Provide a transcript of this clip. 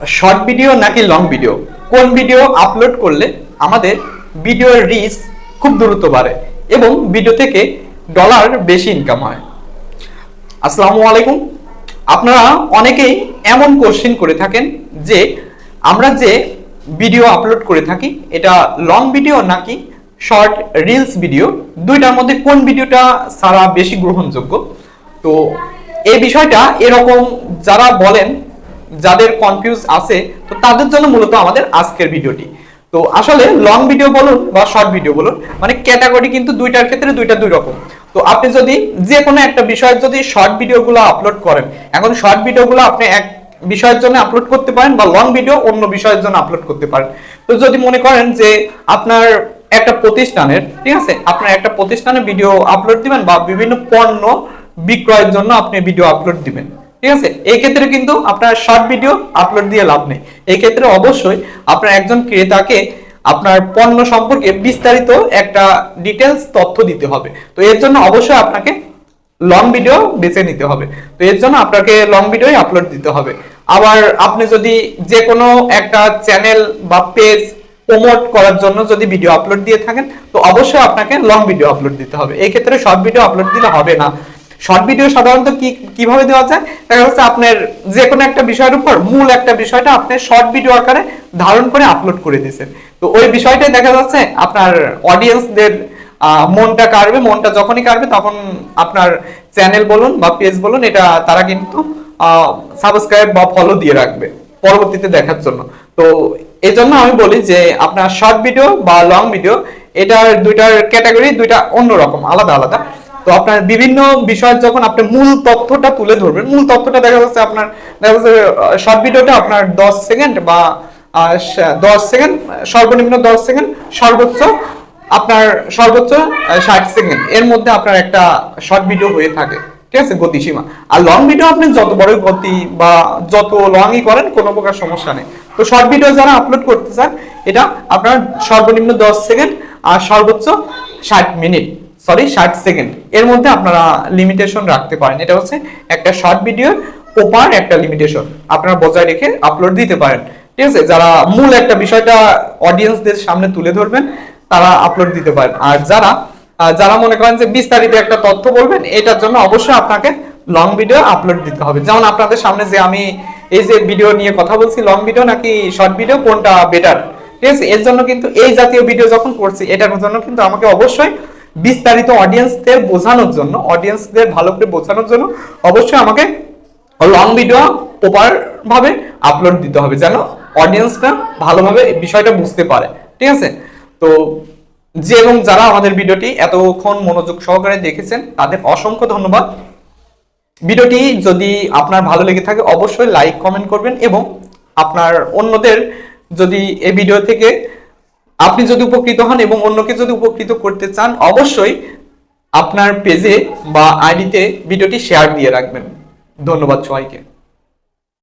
Short video নাকি long video, কোন video upload করলে আমাদের ভিডিওর রিচ খুব দ্রুত বাড়ে এবং ভিডিও থেকে ডলার বেশি ইনকাম হয়। আসসালামু আলাইকুম। আপনারা অনেকেই এমন কোশ্চেন করে থাকেন যে আমরা যে ভিডিও আপলোড করে থাকি এটা লং ভিডিও নাকি শর্ট রিলস ভিডিও, দুইটার মধ্যে কোন ভিডিওটা সারা বেশি গ্রহণযোগ্য। তো এই বিষয়টা এরকম যারা বলেন, যাদের কনফিউজ আছে, তো তাদের জন্য মূলত আমাদের আজকের ভিডিওটি। তো আসলে লং ভিডিও বলুন বা শর্ট ভিডিও বলুন, মানে ক্যাটাগরি কিন্তু দুইটার ক্ষেত্রে দুই রকম। তো আপনি যদি যে কোনো একটা বিষয়ের যদি শর্ট ভিডিওগুলো আপলোড করেন, এখন শর্ট ভিডিওগুলো আপনি এক বিষয়ের জন্য আপলোড করতে পারেন বা লং ভিডিও অন্য বিষয়ের জন্য আপলোড করতে পারেন। তো যদি মনে করেন যে আপনার একটা প্রতিষ্ঠানের, ঠিক আছে, আপনার একটা প্রতিষ্ঠানে ভিডিও আপলোড দিবেন বা বিভিন্ন পণ্য বিক্রয়ের জন্য আপনি ভিডিও আপলোড দিবেন, ঠিক আছে, এই ক্ষেত্রে কিন্তু আপনার শর্ট ভিডিও আপলোড দিয়ে লাভ নেই। এই ক্ষেত্রে অবশ্যই আপনার একজন ক্রেতাকে আপনার পণ্য সম্পর্কে বিস্তারিত একটা ডিটেলস তথ্য দিতে হবে। তো এর জন্য অবশ্যই আপনাকে লং ভিডিও বেছে নিতে হবে। তো এর জন্য আপনাকে লং ভিডিওই আপলোড দিতে হবে। আবার আপনি যদি যে কোনো একটা চ্যানেল বা পেজ প্রমোট করার জন্য যদি ভিডিও আপলোড দিয়ে থাকেন, তো অবশ্যই আপনাকে লং ভিডিও আপলোড দিতে হবে। এই ক্ষেত্রে শর্ট ভিডিও আপলোড দিলে হবে না। শর্ট ভিডিও সাধারণত কিভাবে দেওয়া যায়, দেখা যাচ্ছে আপনার যে কোনো একটা বিষয়ের উপর মূল একটা বিষয়টা আপনি শর্ট ভিডিও আকারে ধারণ করে আপলোড করে দিয়েছেন। তো ওই বিষয়টাই দেখা যাচ্ছে আপনার অডিয়েন্সদের মনটা কাড়বে, মনটা যখনই কাড়বে তখন আপনার চ্যানেল বলুন বা পেজ বলুন, এটা তারা কিন্তু সাবস্ক্রাইব বা ফলো দিয়ে রাখবে পরবর্তীতে দেখার জন্য। তো এই জন্য আমি বলি যে আপনার শর্ট ভিডিও বা লং ভিডিও, এটার দুইটার ক্যাটাগরি দুইটা অন্যরকম, আলাদা আলাদা। তো আপনার বিভিন্ন বিষয়ের যখন আপনি মূল তথ্যটা তুলে ধরবেন, মূল তথ্যটা দেখা যাচ্ছে আপনার শর্ট ভিডিওটা আপনার 10 সেকেন্ড বা 10 সেকেন্ড, সর্বনিম্ন 10 সেকেন্ড, সর্বোচ্চ 60 সেকেন্ড এর মধ্যে আপনার একটা শর্ট ভিডিও হয়ে থাকে, ঠিক আছে, গতিসীমা। আর লং ভিডিও আপনি যত বড় গতি বা যত লংই করেন কোনো প্রকার সমস্যা নেই। তো শর্ট ভিডিও যারা আপলোড করতে চান, এটা আপনার সর্বনিম্ন 10 সেকেন্ড আর সর্বোচ্চ 60 সেকেন্ড এর মধ্যে আপনারা লিমিটেশন রাখতে পারেন। এটা হচ্ছে একটা শর্ট ভিডিওর প্রপার একটা লিমিটেশন, আপনারা বজায় রেখে আপলোড দিতে পারেন, ঠিক আছে। যারা মূল একটা বিষয়টা অডিয়েন্সদের সামনে তুলে ধরবেন তারা আপলোড দিতে পারেন। আর যারা মনে করেন যে বিস্তারিত একটা তথ্য বলবেন, এটার জন্য অবশ্যই আপনাকে লং ভিডিও আপলোড দিতে হবে। যেমন আপনাদের সামনে যে আমি এই যে ভিডিও নিয়ে কথা বলছি, লং ভিডিও নাকি শর্ট ভিডিও কোনটা বেটার, ঠিক আছে, এর জন্য কিন্তু এই জাতীয় ভিডিও যখন করছি, এটার জন্য কিন্তু আমাকে অবশ্যই বিস্তারিত অডিয়েন্সদের বোঝানোর জন্য, অডিয়েন্সদের ভালো করে বোঝানোর জন্য অবশ্যই আমাকে লং ভিডিও প্রপার ভাবে আপলোড দিতে হবে, যেন অডিয়েন্সটা ভালোভাবে বিষয়টা বুঝতে পারে, ঠিক আছে। তো যে এবং যারা আমাদের ভিডিওটি এতক্ষণ মনোযোগ সহকারে দেখেছেন তাদের অসংখ্য ধন্যবাদ। ভিডিওটি যদি আপনার ভালো লেগে থাকে অবশ্যই লাইক কমেন্ট করবেন এবং আপনার অন্যদের যদি এই ভিডিও থেকে আপনি যদি উপকৃত হন এবং অন্যকে যদি উপকৃত করতে চান, অবশ্যই আপনার পেজে বা আইডিতে ভিডিওটি শেয়ার দিয়ে রাখবেন। ধন্যবাদ সবাইকে।